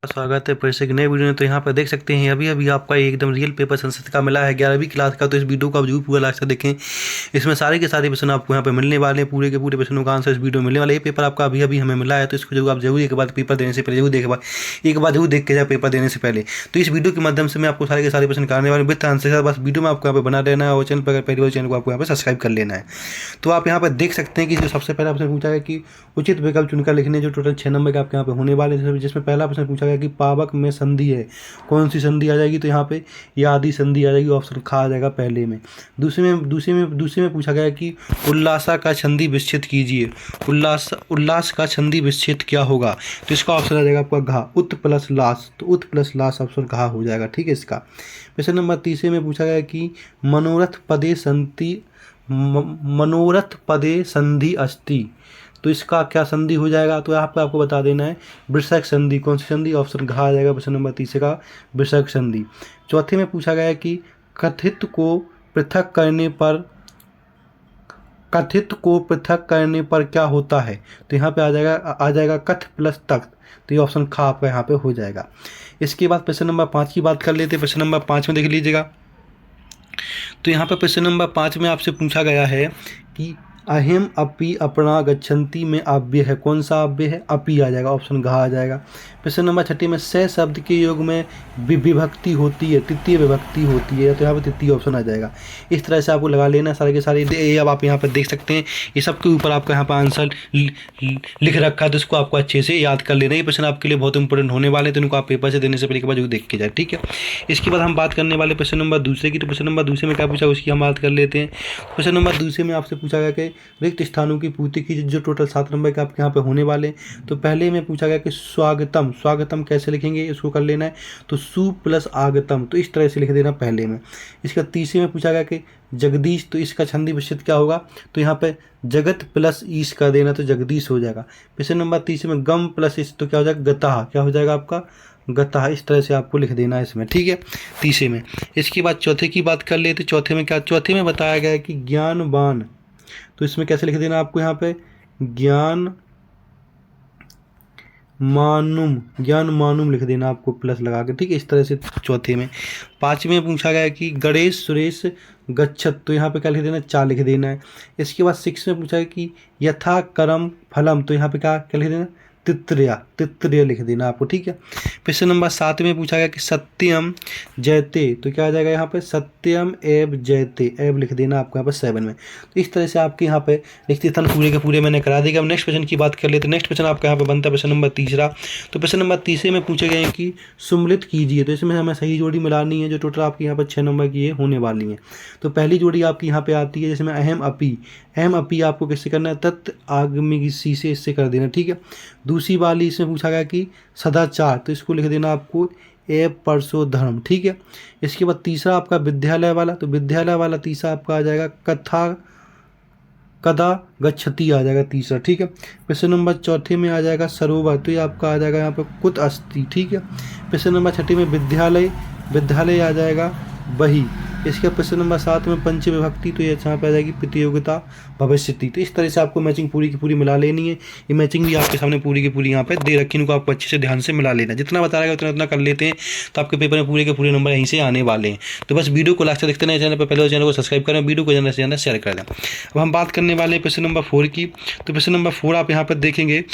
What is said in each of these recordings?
स्वागत है फिर से एक नए वीडियो में। तो यहाँ पर देख सकते हैं अभी अभी आपका एकदम रियल पेपर संस्कृत का मिला है 11वीं क्लास का। तो इस वीडियो को आप जरूर पूरा लास्ट तक देखें। इसमें सारे के सारे प्रश्न आपको यहाँ पे मिलने वाले हैं, पूरे के पूरे प्रश्नों का आंसर इस वीडियो में मिलने वाला है। ये पेपर आपका अभी अभी हमें मिला है, तो इसको जरूर आप जरूर एक बार पेपर देने से पहले जरूर एक बार जरूर देख के जाए पेपर देने से पहले। तो इस वीडियो के माध्यम से मैं आपको सारे के सारे प्रश्न करने वाले विद आंसर। बस वीडियो में आपको यहाँ पे बना देना है और चैनल पर अगर पहली बार चैनल को आपको यहाँ पे सब्सक्राइब कर लेना है। तो आप यहाँ पर देख सकते हैं कि जो सबसे पहला प्रश्न पूछा गया कि उचित विकल्प चुनकर लिखने, जो टोटल 6 नंबर के आपके यहाँ पे होने वाले हैं। जिसमें पहला प्रश्न पूछा गया कि पावक में संधि है, कौन सी संधि आ जाएगी? तो यहाँ पे यादि संधि आ जाएगी, ऑप्शन खा आ जाएगा पहले में। दूसरे में पूछा गया कि उल्लासा का संधि विच्छेद कीजिए, उल्लास का संधि विच्छेद क्या होगा? तो इसका ऑप्शन आ जाएगा आपका घा, उत प्लस लास। तो उत प्लस लास ऑप्शन घा हो जाएगा, ठीक है। इसका प्रश्न नंबर तीसरे में पूछा गया कि मनोरथ पदे संधि अस्ति, तो इसका क्या संधि हो जाएगा? तो यहाँ पे आपको बता देना है वृषक संधि। कौन सी संधि? ऑप्शन घा आ जाएगा प्रश्न नंबर तीसरे का, वृषक संधि। चौथे में पूछा गया है कि कथित को पृथक करने पर क्या होता है? तो यहाँ पे आ जाएगा कथ प्लस तख्त। तो ये ऑप्शन खा आपका यहाँ पे हो जाएगा। इसके बाद प्रश्न नंबर 5 की बात कर लेते हैं। प्रश्न नंबर 5 में देख लीजिएगा। तो यहाँ पर प्रश्न नंबर 5 में आपसे पूछा गया है कि अहिम अपि अपना गच्छन्ति में अव्यय है, कौन सा अव्यय है? अपि आ जाएगा, ऑप्शन घा आ जाएगा। प्रश्न नंबर 6 में स शब्द के योग में विभक्ति होती है, तृतीय विभक्ति होती है, तो यहाँ पर तृतीय ऑप्शन आ जाएगा। इस तरह से आपको लगा लेना सारे के सारे। ये अब आप यहाँ पर देख सकते हैं, ये सब के ऊपर आपका यहाँ पर आंसर लिख रखा है, तो इसको आपको अच्छे से याद कर लेना। ये प्रश्न आपके लिए बहुत इंपॉर्टेंट होने वाले हैं, तो इनको आप पेपर से देने से पहले एक बार जरूर देख के जाए, ठीक है। इसके बाद हम बात करने वाले प्रश्न नंबर दूसरे की। तो प्रश्न नंबर दूसरे में क्या पूछा उसकी हम बात कर लेते हैं। प्रश्न नंबर दूसरे में आपसे पूछा गया कि रिक्त स्थानों की पूर्ति की, जो टोटल 7 नंबर के आपके यहाँ पे होने वाले हैं। तो पहले में पूछा गया कि स्वागतम कैसे लिखेंगे, इसको कर लेना है। तो सु प्लस आगतम, तो इस तरह से लिख देना पहले में। इसका तीसरे में पूछा गया कि जगदीश, तो इसका संधि विच्छेद क्या होगा? तो यहाँ पे जगत प्लस ईश कर देना, तो जगदीश हो जाएगा। प्रश्न नंबर तीसरे में गम प्लस इस, तो क्या हो जाएगा? गतः, क्या हो जाएगा आपका? गतः। इस तरह से आपको लिख देना है इसमें, ठीक है, तीसरे में। इसके बाद चौथे की बात कर लेते। चौथे में क्या? चौथे में बताया गया है कि ज्ञानवान, तो इसमें कैसे लिख देना आपको? यहाँ पे ज्ञान मानुम लिख देना आपको प्लस लगा के, ठीक है, इस तरह से चौथे में। पांचवें में पूछा गया है कि गणेश सुरेश गच्छत, तो यहाँ पे क्या लिख देना? चा लिख देना है। इसके बाद 6 में पूछा है कि यथा कर्म फलम, तो यहाँ पे क्या लिख देना? तित्रय लिख देना आपको, ठीक है। प्रश्न नंबर 7 में पूछा गया कि सत्यम जयते, तो क्या आ जाएगा यहाँ पे? सत्यम एव जयते, एव लिख देना आपको यहाँ पे 7 में। तो इस तरह से आपके यहाँ पे रिक्त स्थान पूरे के पूरे मैंने करा देगा। अब नेक्स्ट क्वेश्चन की बात कर लेते हैं। नेक्स्ट क्वेश्चन आपका यहाँ पे बनता है प्रश्न नंबर तीसरा। तो प्रश्न नंबर तीसरे में पूछे गए हैं कि सुम्मिलित कीजिए, तो इसमें हमें सही जोड़ी मिलानी है, जो टोटल आपके यहाँ पर 6 नंबर की होने वाली है। तो पहली जोड़ी आपकी यहाँ पे आती है जिसमें अहम अपी आपको किससे करना है? तत् आगमी सी से, इससे कर देना, ठीक है। दूसरी वाली इसमें पूछा गया कि सदाचार, तो इसको लिख देना आपको ए परसो धर्म, ठीक है। इसके बाद तीसरा आपका विद्यालय वाला, तो विद्यालय वाला तीसरा आपका आ जाएगा कदा गच्छति आ जाएगा तीसरा, ठीक है। प्रश्न नंबर चौथे में आ जाएगा सरोवर, तो ये आपका आ जाएगा यहाँ पे कुत अस्ति, ठीक है। प्रश्न नंबर 6 में विद्यालय आ जाएगा वही। इसके प्रश्न नंबर 7 में पंच विभक्ति, तो ये यहाँ पे आ जाएगी प्रतियोगिता भविष्यति। तो इस तरह से आपको मैचिंग पूरी की पूरी मिला लेनी है। ये मैचिंग भी आपके सामने पूरी की पूरी यहाँ पे दे रखी, इनको आपको अच्छे से ध्यान से मिला लेना। जितना बता रहेगा उतना कर लेते हैं, तो आपके पेपर में पूरे के पूरे नंबर यहीं से आने वाले हैं। तो बस वीडियो को लास्ट तक देखते हैं। चैनल पर पहले चैनल को सब्सक्राइब करें, वीडियो को ज़्यादा से ज़्यादा शेयर कर दें। अब हम बात करने वाले हैं प्रश्न नंबर 4 की। तो प्रश्न नंबर 4 आप यहाँ पर देखेंगे।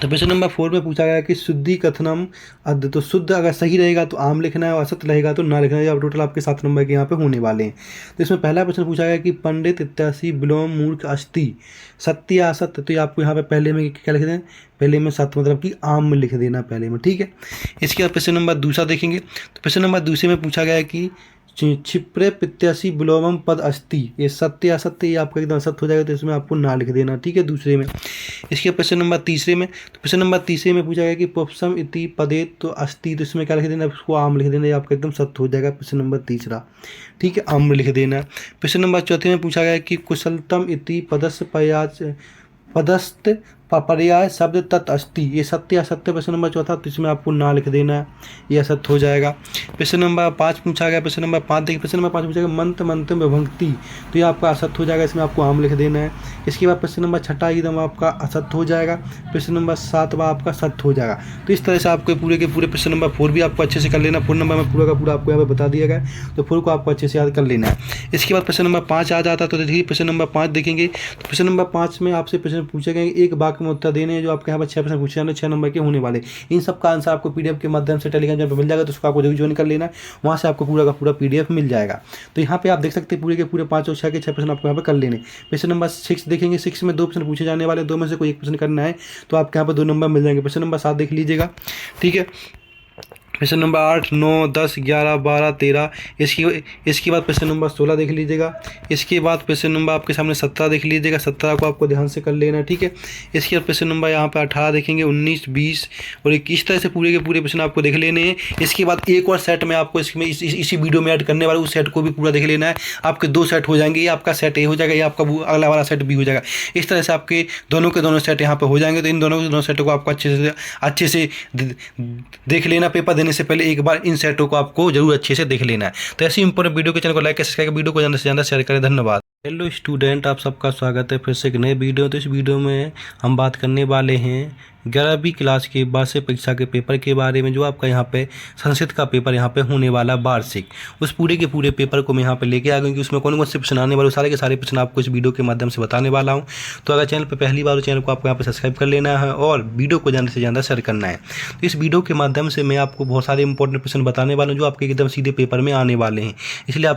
तो प्रश्न नंबर 4 में पूछा गया कि शुद्धि कथनम अद्ध, तो शुद्ध अगर सही रहेगा तो आम लिखना है और असत रहेगा तो ना लिखना है। अब टोटल आपके 7 नंबर के यहाँ पे होने वाले हैं। तो इसमें पहला प्रश्न पूछा गया कि पंडित इत्यासी विलोम मूर्ख अस्ति, सत्य असत्य, तो ये आपको यहाँ पे पहले में क्या लिख दें? पहले में सत्य मतलब कि आम में लिख देना पहले में, ठीक है। इसके बाद प्रश्न नंबर दूसरा देखेंगे। तो प्रश्न नंबर दूसरे में पूछा गया है कि क्षिप्रे प्रत्याशी विलोमम पद अस्ति, ये सत्य असत्य, ये आपका एकदम असत्य हो जाएगा, तो इसमें आपको ना लिख देना, ठीक है, दूसरे में। इसके प्रश्न नंबर तीसरे में, तो प्रश्न नंबर तीसरे में पूछा गया कि पुप्सम इति पदे तो अस्ति, तो इसमें क्या लिख देना? उसको आम लिख देना, ये आपका एकदम सत्य हो जाएगा प्रश्न नंबर तीसरा, ठीक है, आम लिख देना। प्रश्न नंबर चौथे में पूछा गया कि कुशलतम इति पदस्य पदस्त पर्याय शब्द तत् अस्ति, ये सत्य असत्य प्रश्न नंबर चौथा, तो इसमें आपको ना लिख देना है, ये असत्य हो जाएगा। प्रश्न नंबर 5 पूछा गया, प्रश्न नंबर 5 देखिए, प्रश्न नंबर 5 पूछा गया मंत्र मंत्र में विभक्ति, तो ये आपका असत्य हो जाएगा, इसमें आपको आम लिख देना है। इसके बाद प्रश्न नंबर 6 एकदम आपका असत्य हो जाएगा, प्रश्न नंबर 7 आपका सत्य हो जाएगा। तो इस तरह से आपको पूरे के पूरे प्रश्न नंबर 4 भी आपको अच्छे से कर लेना, 4 नंबर में पूरा का पूरा आपको यहाँ पे बता दिया गया, तो 4 को आपको अच्छे से याद कर लेना है। इसके बाद प्रश्न नंबर 5 आ जाता है, तो देखिए प्रश्न नंबर 5 देखेंगे, तो प्रश्न नंबर 5 में आपसे प्रश्न पूछे गए, एक वाक्य में उत्तर देने हैं, जो आपके यहाँ पर 6 प्रश्न पूछे जाने, 6 नंबर के होने वाले। इन सब का आंसर आपको पीडीएफ के माध्यम से टेलीग्राम चैनल पर मिल जाएगा, तो उसको आपको जरूर ज्वाइन कर लेना है, वहाँ से आपको पूरा का पूरा पीडीएफ मिल जाएगा। तो यहाँ पे आप देख सकते हैं पूरे के पूरे 5 और 6 के 6 प्रश्न आपको यहाँ पर कर लेने। प्रश्न नंबर 6 देखेंगे, 6 में 2 प्रश्न पूछे जाने वाले, 2 में से कोई एक प्रश्न करना है, तो आपके यहाँ पर 2 नंबर मिल जाएंगे। प्रश्न नंबर 7 देख लीजिएगा, ठीक है। प्रश्न नंबर 8, 9, 10, 11, 12, 13, इसके बाद प्रश्न नंबर 16 देख लीजिएगा। इसके बाद प्रश्न नंबर आपके सामने 17 देख लीजिएगा, 17 को आपको ध्यान से कर लेना है, ठीक है। इसके बाद प्रश्न नंबर यहाँ पे 18 देखेंगे, 19, 20 और इस तरह से पूरे के पूरे प्रश्न आपको देख लेने हैं। इसके बाद एक और सेट में आपको इसमें इसी वीडियो में ऐड करने वाला, उस सेट को भी पूरा देख लेना है। आपके 2 सेट हो जाएंगे, ये आपका सेट ए हो जाएगा, ये आपका अगला वाला सेट बी हो जाएगा। इस तरह से आपके दोनों के दोनों सेट यहाँ पर हो जाएंगे। तो इन दोनों सेटों को आपको अच्छे से देख लेना, पेपर देने से पहले एक बार इन सेटों को आपको जरूर अच्छे से देख लेना है। तो ऐसी इंपॉर्टेंट वीडियो के चैनल को लाइक कर सब्सक्राइब, वीडियो को ज़्यादा से ज़्यादा शेयर करें। धन्यवाद। हेलो स्टूडेंट, आप सबका स्वागत है फिर से एक नए वीडियो। तो इस वीडियो में हम बात करने वाले हैं 11वीं क्लास के वार्षिक परीक्षा के पेपर के बारे में, जो आपका यहाँ पे संस्कृत का पेपर यहाँ पे होने वाला वार्षिक, उस पूरे के पूरे पेपर को मैं यहाँ पे लेके आ गया, क्योंकि उसमें कौन कौन से प्रश्न आने वाले, सारे के सारे प्रश्न आपको इस वीडियो के माध्यम से बताने वाला हूँ। तो अगर चैनल पर पहली बार, चैनल को आपको यहाँ पे सब्सक्राइब कर लेना है और वीडियो को ज़्यादा से ज़्यादा शेयर करना है। तो इस वीडियो के माध्यम से मैं आपको बहुत सारे इंपॉर्टेंट प्रश्न बताने वाला हूँ, जो आपके एकदम सीधे पेपर में आने वाले हैं। इसलिए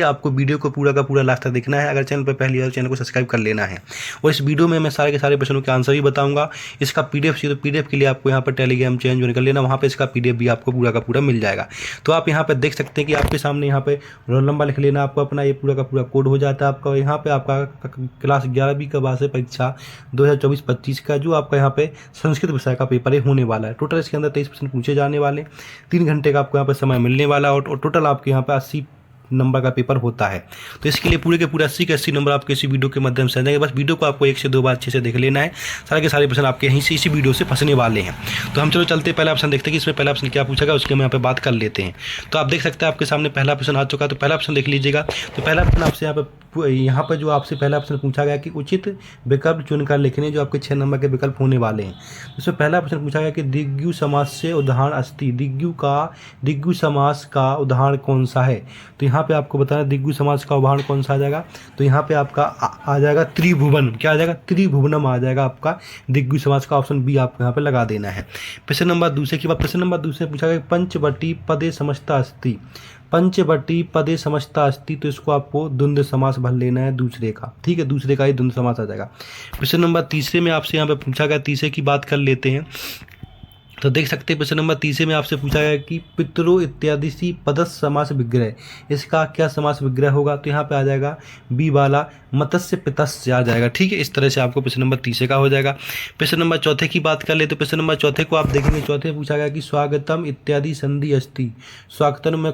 आपको वीडियो को पूरा का पूरा लास्ट तक देखना है। अगर चैनल पर पहली बार, चैनल को सब्सक्राइब कर लेना है। और इस वीडियो में मैं सारे के सारे प्रश्नों के आंसर भी बताऊंगा। इसका पीडीएफ चाहिए तो पीडीएफ के लिए आपको यहाँ पर टेलीग्राम चैनल ज्वाइन कर लेना, वहाँ पे इसका पीडीएफ भी आपको पूरा का पूरा मिल जाएगा। तो आप यहाँ पे देख सकते हैं कि आपके सामने यहाँ पे रोल नंबर लिख लेना, आपको अपना ये पूरा का पूरा कोड हो जाता है आपका। यहाँ पे आपका क्लास 11वीं का वार्षिक परीक्षा 2024-25 का, जो आपका यहाँ पे संस्कृत विषय का पेपर होने वाला है। टोटल इसके अंदर 23 प्रश्न पूछे जाने वाले, 3 घंटे का आपको यहाँ पर समय मिलने वाला, और टोटल आपके यहाँ पे 80 नंबर का पेपर होता है। तो इसके लिए पूरे के पूरे 80 के 80 नंबर आपके इसी वीडियो के माध्यम से आ जाएंगे। बस वीडियो को आपको 1 से 2 बार अच्छे से देख लेना है, सारे के सारे प्रश्न आपके यहीं से इसी वीडियो से फंसने वाले हैं। तो हम चलो चलते पहला ऑप्शन देखते हैं कि इसमें पहला ऑप्शन क्या पूछा गया, उसके हम यहाँ पे बात कर लेते हैं। तो आप देख सकते हैं आपके सामने पहला प्रश्न आ चुका है, तो पहला ऑप्शन देख लीजिएगा। तो पहला प्रश्न आपसे यहाँ पर जो आपसे पहला ऑप्शन पूछा गया कि उचित विकल्प चुनकर लिखने, जो आपके 6 नंबर के विकल्प होने वाले हैं। इसमें पहला प्रश्न पूछा गया कि दिग्गु समास से उदाहरण अस्ति, दिग्गु समास का उदाहरण कौन सा है। तो यहाँ पे आपको बताना दिग्गु समास का उदाहरण कौन सा आ जाएगा। तो यहाँ पे आपका आ जाएगा त्रिभुवन, क्या आ जाएगा, त्रिभुवनम आ जाएगा आपका दिग्गु समास का। ऑप्शन बी आपको यहाँ पे लगा देना है। प्रश्न नंबर दूसरे की बात, प्रश्न नंबर दूसरे पूछा गया पंचवटी पदे समझता अस्ति, पंचवटी पदे समझता अस्ति, तो इसको आपको द्वंद्व समास भर लेना है दूसरे का, ठीक है, दूसरे का ही द्वंद्व समास आ जाएगा। प्रश्न नंबर तीसरे में आपसे यहाँ पे पूछा गया, तीसरे की बात कर लेते हैं। तो देख सकते हैं प्रश्न नंबर तीसरे में आपसे पूछा गया कि पितरो इत्यादि सी पदस्य समास विग्रह, इसका क्या समास विग्रह होगा। तो यहाँ पे आ जाएगा बी वाला मत्स्य पितस्य आ जाएगा, ठीक है। इस तरह से आपको प्रश्न नंबर तीसरे का हो जाएगा। प्रश्न नंबर चौथे की बात कर ले, तो प्रश्न नंबर चौथे को आप देखेंगे, चौथे पूछा गया कि स्वागतम इत्यादि संधि अस्ति, स्वागतम में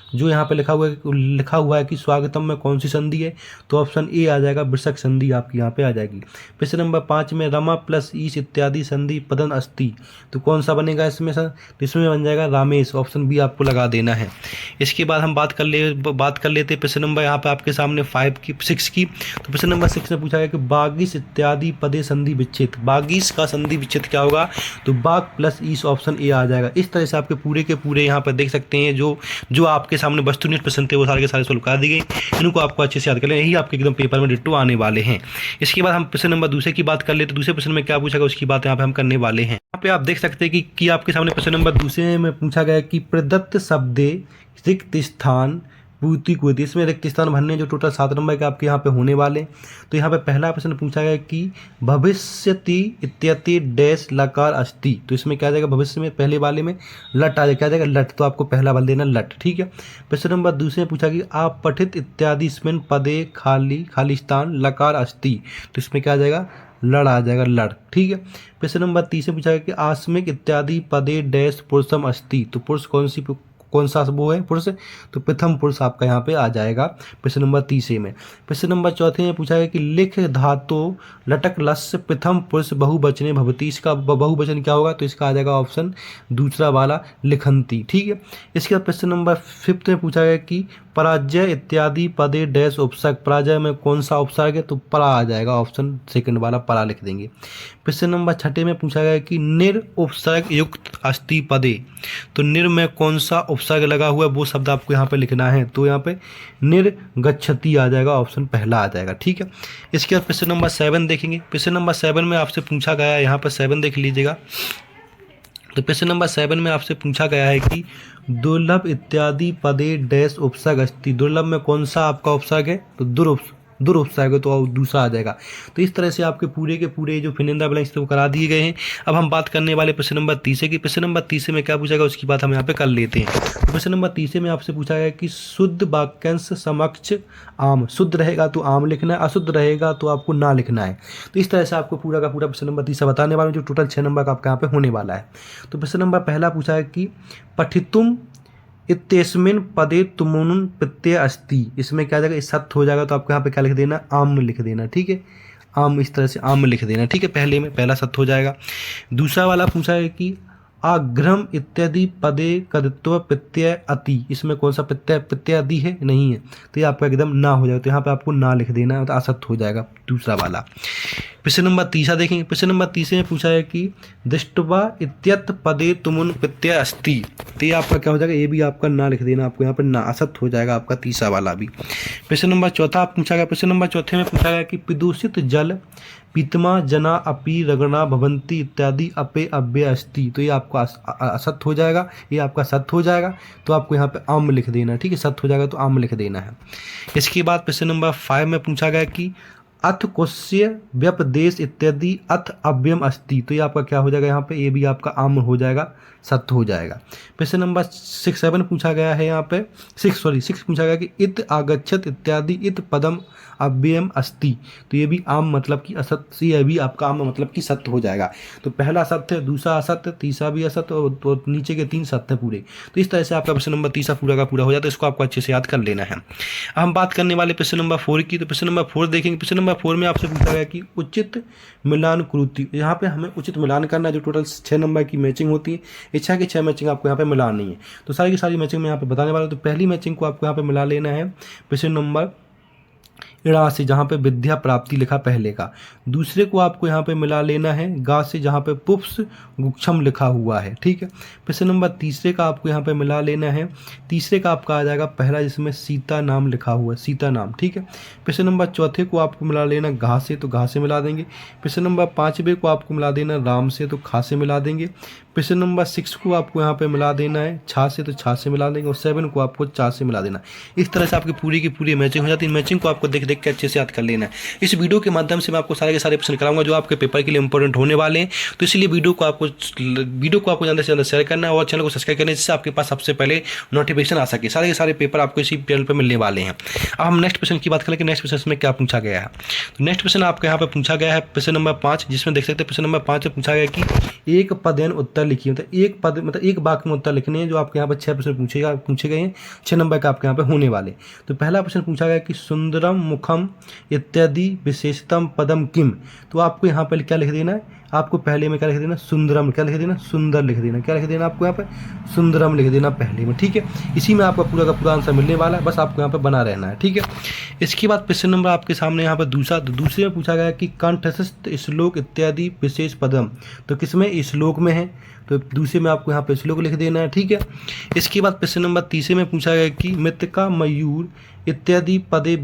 जो यहाँ पे लिखा हुआ है कि स्वागतम में कौन सी संधि है, तो ऑप्शन ए आ जाएगा, वृषक संधि आपकी यहाँ पे आ जाएगी। प्रश्न नंबर 5 में रमा प्लस ईश इत्यादि संधि पदन अस्ति, तो कौन सा बनेगा इसमें सर, तो इसमें बन जाएगा रामेश, ऑप्शन बी आपको लगा देना है। इसके बाद हम बात कर लेते प्रश्न नंबर यहाँ पे आपके सामने 6 की। तो प्रश्न नंबर 6 में पूछा गया कि बागिस इत्यादि पदे संधि विच्छेद, बागिस का संधि विच्छेद क्या होगा, तो बाग प्लस ईश, ऑप्शन ए आ जाएगा। इस तरह से आपके पूरे के पूरे यहाँ पर देख सकते हैं जो आपके सामने वस्तुनिष्ठ प्रश्न थे वो सारे के सारे सॉल्व करा दी गई। इनको आपको अच्छे से याद कर लें, यही आपके एकदम पेपर में डिट्टो आने वाले हैं। इसके बाद हम प्रश्न नंबर दूसरे की बात कर ले, तो दूसरे प्रश्न में क्या पूछा गया उसकी बात यहाँ पे हम करने वाले हैं। यहाँ पे आप देख सकते हैं कि आपके सामने प्रश्न नंबर दूसरे में पूछा गया कि प्रदत्त शब्दे रिक्त स्थान पूर्ति को, इसमें रिक्त स्थान भरने जो टोटल 7 नंबर के आपके यहाँ पे होने वाले। तो यहाँ पे पहला प्रश्न पूछा गया कि भविष्यति इत्यति डैश लकार अस्ति, तो इसमें क्या जाएगा, भविष्य में पहले वाले में लट आ जाएगा, क्या जाएगा लट, तो आपको पहला बल देना लट, ठीक है। प्रश्न नंबर दूसरे में पूछा कि आप पठित इत्यादि इसमें पदे खालिस्तान लकार अस्ति, तो इसमें क्या आ जाएगा, लड़ आ जाएगा, लड़, ठीक है। प्रश्न नंबर 3 में पूछा गया कि आस्मिक इत्यादि पदे डैश पुरुषम अस्ति, तो पुरुष कौन सा वो है पुरुष, तो प्रथम पुरुष आपका यहाँ पे आ जाएगा प्रश्न नंबर 30 में। प्रश्न नंबर 4 में पूछा गया कि लिख धातु लटक लस्य प्रथम पुरुष बहुवचने भवती, इसका बहुवचन क्या होगा, तो इसका आ जाएगा ऑप्शन दूसरा वाला लिखंती। ठीक है। इसके बाद प्रश्न नंबर 5 में पूछा गया कि पराजय इत्यादि पदे डैश उपसर्ग, पराजय में कौन सा उपसर्ग है, तो परा आ जाएगा, ऑप्शन सेकंड वाला परा लिख देंगे। प्रश्न नंबर 6 में पूछा गया कि निर उपसर्ग युक्त अस्ति पदे, तो निर में कौन सा उपसर्ग लगा हुआ है वो शब्द आपको यहाँ पे लिखना है, तो यहाँ पे निर्गच्छति आ जाएगा, ऑप्शन पहला आ जाएगा। ठीक है। इसके बाद प्रश्न नंबर 7 देखेंगे। प्रश्न नंबर 7 में आपसे पूछा गया है, यहाँ पर 7 देख लीजिएगा, तो प्रश्न नंबर 7 में आपसे पूछा गया है कि दुर्लभ इत्यादि पदे डैश उपसर्ग अस्ति, दुर्लभ में कौन सा आपका उपसर्ग है, तो दुरुपसर्ग है, तो दूसरा आ जाएगा। तो इस तरह से आपके पूरे के पूरे जो फिनेंदा ब्लैंक्स थे वो करा दिए गए हैं। अब हम बात करने वाले प्रश्न नंबर 30 की। प्रश्न नंबर 30 में क्या पूछा गया उसकी बात हम यहाँ पे कर लेते हैं। तो प्रश्न नंबर 30 में आपसे पूछा गया कि शुद्ध वाक्यांश समक्ष आम, शुद्ध रहेगा तो आम लिखना है, अशुद्ध रहेगा तो आपको ना लिखना है। तो इस तरह से आपको पूरा का पूरा प्रश्न नंबर 30 बताने वाला हूँ, जो टोटल 6 नंबर का आपका यहाँ पे होने वाला है। तो प्रश्न नंबर पहला पूछा है कि पठितुम इत्यस्मिन् पदे तुमुन प्रत्यय अस्ति, इसमें क्या जाएगा, सत्य हो जाएगा, तो आपको यहाँ पे क्या लिख देना, आम लिख देना। ठीक है, आम, इस तरह से आम लिख देना। ठीक है, पहले में पहला सत्य हो जाएगा। दूसरा वाला पूछा है कि आग्रम इत्यादि पदे कदित्व प्रत्यय अति, इसमें कौन सा प्रत्यय अति है, नहीं है, तो ये आपका एकदम ना हो जाएगा, तो यहाँ पे आपको ना लिख देना है, तो असत्य हो जाएगा दूसरा वाला। प्रश्न नंबर 30 देखेंगे। प्रश्न नंबर 30 में पूछा है कि दृष्टवा इत्यत पदे तुमुन प्रत्यय अस्ति, तो ये आपका क्या हो जाएगा, ये भी आपका ना लिख देना, आपको यहाँ पर ना, असत्य हो जाएगा आपका तीसरा वाला भी। प्रश्न नंबर 4 पूछा गया। प्रश्न नंबर 4 में पूछा गया कि प्रदूषित जल पीतमा जना अपी रगणा भवंती इत्यादि अपे अव्यय अस्ति, तो ये आपका असत्य हो जाएगा, ये आपका सत्य हो जाएगा, तो आपको यहाँ पे आम लिख देना है। ठीक है, सत्य हो जाएगा तो आम लिख देना है। इसके बाद प्रश्न नंबर 5 में पूछा गया कि अथ कुस्य व्यपदेश इत्यादि अथ अव्ययम अस्ति, तो ये आपका क्या हो जाएगा, यहाँ पे ये भी आपका आम हो जाएगा, सत्य हो जाएगा। प्रश्न नंबर 6 पूछा गया है, यहाँ पे 6 पूछा गया कि इत आगच्छत इत्यादि इत पदम अव्ययम अस्ति, तो ये भी आम मतलब कि असत्य, ये भी आपका आम मतलब कि सत्य हो जाएगा। तो पहला सत्य, दूसरा असत्य, तीसरा भी असत्य, और नीचे के 3 सत्य पूरे। तो इस तरह से आपका प्रश्न नंबर 30 पूरा का पूरा हो जाता है, इसको आपको अच्छे से याद कर लेना है। अब हम बात करने वाले प्रश्न नंबर 4 की। तो प्रश्न नंबर 4 देखेंगे। प्रश्न नंबर 4 में आपसे पूछा गया कि उचित मिलान कृति, यहाँ पे हमें उचित मिलान करना है, जो टोटल 6 नंबर की मैचिंग होती है, इच्छा की 6 मैचिंग आपको यहाँ पे मिलानी है। तो सारी की सारी मैचिंग मैं यहाँ पे बताने वाला हूँ। तो पहली मैचिंग को आपको यहाँ पे मिला लेना है प्रश्न नंबर ऋणा से, जहाँ पे विद्या प्राप्ति लिखा पहले का। दूसरे को आपको यहाँ पे मिला लेना है गा से, जहाँ पे पुप्स गुक्षम लिखा हुआ है। ठीक है। प्रश्न नंबर तीसरे का आपको यहाँ पे मिला लेना है, तीसरे का आपका आ जाएगा पहला, जिसमें सीता नाम लिखा हुआ है, सीता नाम। ठीक है। प्रश्न नंबर चौथे को आपको मिला लेना घा से, तो घा से मिला देंगे। प्रश्न नंबर 5वें को आपको मिला देना राम से, तो खा से मिला देंगे। प्रश्न नंबर 6 को आपको यहाँ पे मिला देना है छा से, तो छा से मिला देंगे, और 7 को आपको चा से मिला देना। इस तरह से आपकी पूरी की पूरी मैचिंग हो जाती है। मैचिंग को आपको देख देख के अच्छे से याद कर लेना है। इस वीडियो के माध्यम से मैं आपको सारे के सारे प्रश्न कराऊंगा जो आपके पेपर के लिए इंपॉर्टेंट होने वाले हैं। तो इसलिए वीडियो को आपको ज़्यादा से ज़्यादा शेयर करना है और चैनल को सब्सक्राइब करना है, जिससे आपके पास सबसे पहले नोटिफिकेशन आ सके। सारे के सारे पेपर आपको इसी चैनल पर मिलने वाले हैं। अब हम नेक्स्ट प्रश्न की बात करें कि नेक्स्ट प्रश्न में क्या पूछा गया है। तो नेक्स्ट प्रश्न आपको यहाँ पर पूछा गया है प्रश्न नंबर 5, जिसमें देख सकते हैं प्रश्न नंबर 5 में पूछा गया कि एक पदेन उत्तर लिखिए, मतलब एक वाक्य में उत्तर लिखने हैं, जो आपके यहाँ पर 6 प्रश्न पूछे गए हैं, 6 नंबर का आपके यहाँ पे होने वाले। तो पहला प्रश्न पूछा गया कि सुंदरम मुखम इत्यादि विशेषतम पदम किम, तो आपको यहाँ पर क्या लिख देना है, आपको पहले में क्या लिख देना, सुंदरम, क्या लिख देना, सुंदर लिख देना, क्या लिख देना आपको यहाँ पे, सुंदरम लिख देना पहले में। ठीक है, इसी में आपका पूरा का पूरा आंसर मिलने वाला है, बस आपको यहाँ पे बना रहना है। ठीक है। इसके बाद प्रश्न नंबर आपके सामने यहाँ पर दूसरे में पूछा गया कि कंठस्थ श्लोक इत्यादि विशेष पदम, तो किसमें, श्लोक में है, तो दूसरे में आपको यहाँ पे श्लोक लिख देना है। ठीक है। इसके बाद प्रश्न नंबर 3 में पूछा गया कि मृतिका मयूर इत्यादि पदे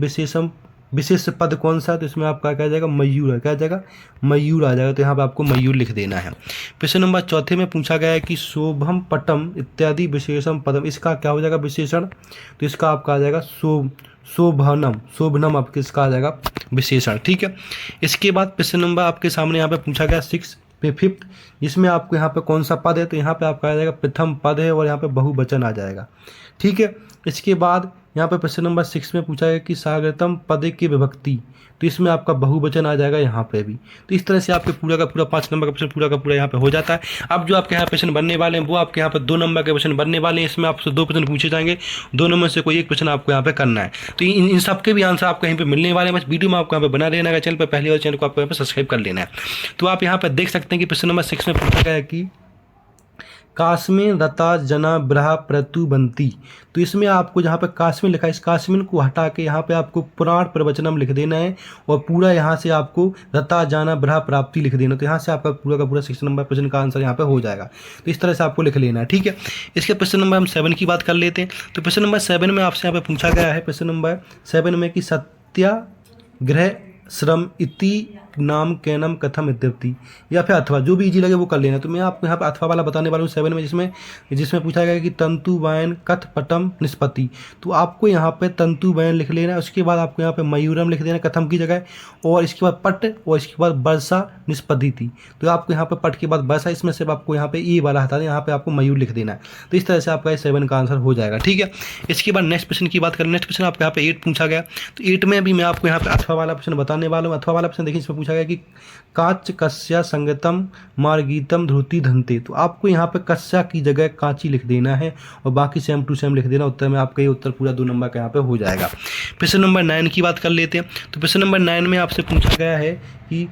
विशेष पद कौन सा, तो इसमें आपका क्या जाएगा, मयूर है, क्या जाएगा, मयूर आ जाएगा, तो यहाँ पे आपको मयूर लिख देना है। प्रश्न नंबर 4 में पूछा गया है कि शोभम पटम इत्यादि विशेषम पदम, इसका क्या हो जाएगा विशेषण, तो इसका आपका आ जाएगा शोभनम आपके इसका आ जाएगा विशेषण। ठीक है। इसके बाद प्रश्न नंबर आपके सामने यहाँ पे पूछा गया 5th, जिसमें आपको यहाँ पे कौन सा पद है, तो यहाँ पे आपका आ जाएगा प्रथम पद है और यहाँ पे बहुवचन आ जाएगा। ठीक है। इसके बाद यहाँ पे क्वेश्चन नंबर 6 में पूछा गया कि सागरतम पद की विभक्ति, तो इसमें आपका बहुवचन आ जाएगा यहाँ पे भी। तो इस तरह से आपके पूरा का पूरा 5 नंबर का प्रश्न पूरा का पूरा यहाँ पे हो जाता है। अब जो आपके यहाँ प्रश्न बनने वाले हैं वो आपके यहाँ पे 2 नंबर के प्रश्न बनने वाले हैं। इसमें आपसे 2 प्रश्न पूछे जाएंगे, दोनों में से कोई एक प्रश्न आपको यहाँ पे करना है। तो इन सबके भी आंसर आपको यहाँ पे मिलने वाले हैं। बस वीडियो में आपको यहाँ पे बना देना है, चैनल पर पहले वाले चैनल को आपको यहाँ पे सब्सक्राइब कर लेना है। तो आप यहाँ पे देख सकते हैं कि प्रश्न नंबर 6 में पूछा गया है कि कास्मिन रता जना ब्रहा प्रतुबंती। तो इसमें आपको जहाँ पे कास्मिन लिखा है, इस कास्मिन को हटा के यहाँ पे आपको पुराण प्रवचनम लिख देना है और पूरा यहाँ से आपको रता जाना ब्रहा प्राप्ति लिख देना। तो यहाँ से आपका पूरा का पूरा 6 नंबर प्रश्न का आंसर यहाँ पे हो जाएगा। तो इस तरह से आपको लिख लेना है, ठीक है। इसके प्रश्न नंबर हम 7 की बात कर लेते हैं। तो प्रश्न नंबर 7 में आपसे यहाँ पे पूछा गया है, प्रश्न नंबर 7 में कि सत्याग्रह श्रम इति नाम कैनम कथम इत्यपि, या फिर अथवा, जो भी इजी लगे वो कर लेना। तो मैं आपको यहाँ पे अथवा वाला बताने वाला हूँ 7 में, जिसमें पूछा गया कि तंतु वयन कथ पटम निष्पत्ति। तो आपको यहाँ पे तंतु वयन लिख लेना है, उसके बाद आपको यहाँ पे मयूरम लिख देना कथम की जगह, और इसके बाद पट, और इसके बाद वर्षा निष्पत्ति थी। तो आपको यहाँ पे पट के बाद वर्षा, इसमें से आपको यहाँ पे ई वाला हटा दें, यहाँ पे आपको मयूर लिख देना है। तो इस तरह से आपका 7 का आंसर हो जाएगा, ठीक है। इसके बाद नेक्स्ट प्रश्न की बात करें। नेक्स्ट प्रश्न आपको यहाँ पे 8 पूछा गया। तो 8 में भी मैं आपको यहाँ पे अथवा वाला प्रश्न बताने वाला हूँ। अथवा वाला प्रश्न देखिए, इसमें पूछा गया कि काच कस्या संगतम मार्गीतम ध्रुति धनते। तो आपको यहाँ पे कस्या की जगह कांची लिख देना है और बाकी सेम टू सेम लिख देना। उत्तर में आपका ये उत्तर पूरा 2 नंबर का यहाँ पे हो जाएगा। प्रश्न नंबर 9 की बात कर लेते हैं। तो प्रश्न नंबर 9 में आपसे पूछा गया है कि